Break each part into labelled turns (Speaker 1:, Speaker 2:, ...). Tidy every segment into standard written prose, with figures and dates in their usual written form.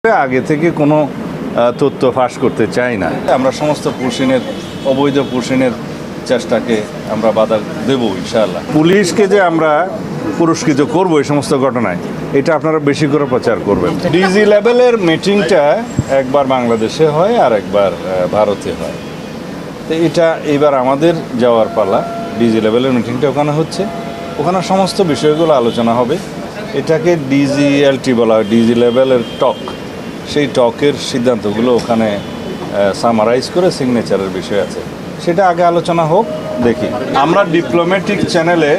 Speaker 1: আগে থেকে কোনো তথ্য ফাঁস করতে চাই না। আমরা সমস্ত পুশিনের অবৈধ পুশিনের চেষ্টাকে আমরা বাধা দেব ইনশাআল্লাহ। পুলিশকে যে আমরা পুরস্কৃত করব এই সমস্ত ঘটনায়, এটা আপনারা বেশি করে প্রচার করবেন। ডিজি লেভেলের মিটিংটা একবার বাংলাদেশে হয় আর একবার ভারতে হয়। তো এটা এবার আমাদের যাওয়ার পালা। ডিজি লেভেলের মিটিংটা ওখানে হচ্ছে, ওখানে সমস্ত বিষয়গুলো আলোচনা হবে। এটাকে ডিজিএলটি বলা হয়, ডিজি লেভেলের টক। সেই টকের সিদ্ধান্তগুলো ওখানে সামারাইজ করে সিগনেচারের বিষয় আছে, সেটা আগে আলোচনা হোক, দেখি। আমরা ডিপ্লোম্যাটিক চ্যানেলে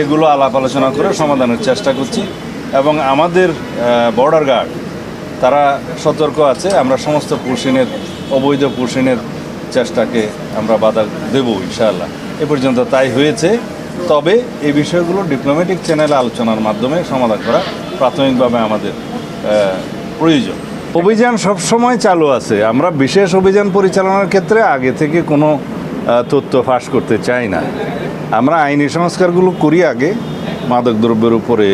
Speaker 1: এগুলো আলাপ আলোচনা করে সমাধানের চেষ্টা করছি এবং আমাদের বর্ডার গার্ড তারা সতর্ক আছে। আমরা সমস্ত পুশিনের অবৈধ পুশিনের চেষ্টাকে আমরা বাধা দেব ইনশাআল্লাহ। এ পর্যন্ত তাই হয়েছে। তবে এই বিষয়গুলো ডিপ্লোম্যাটিক চ্যানেলে আলোচনার মাধ্যমে সমাধান করা প্রাথমিকভাবে আমাদের প্রয়োজন। অভিযান সবসময় চালু আছে। আমরা বিশেষ অভিযান পরিচালনার ক্ষেত্রে আগে থেকে কোনো তথ্য ফাঁস করতে চাই না। আমরা আইনি সংস্কারগুলো করি আগে, মাদকদ্রব্যের উপরে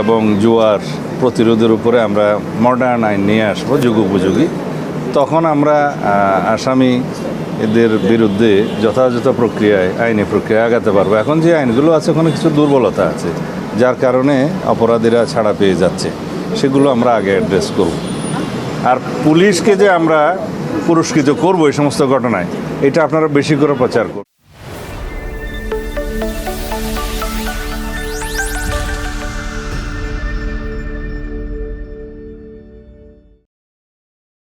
Speaker 1: এবং জুয়ার প্রতিরোধের উপরে আমরা মডার্ন আইন নিয়ে আসবো যুগোপযোগী। তখন আমরা আসামি এদের বিরুদ্ধে যথাযথ প্রক্রিয়ায় আইনি প্রক্রিয়ায় আগাতে পারবো। এখন যে আইনগুলো আছে ওখানে কিছু দুর্বলতা আছে, যার কারণে অপরাধীরা ছাড়া পেয়ে যাচ্ছে, সেগুলো আমরা আগে অ্যাড্রেস করব। আর পুলিশকে যে আমরা পুরস্কৃত করব এই সমস্ত ঘটনায়, এটা আপনারা বেশি করে প্রচার করুন।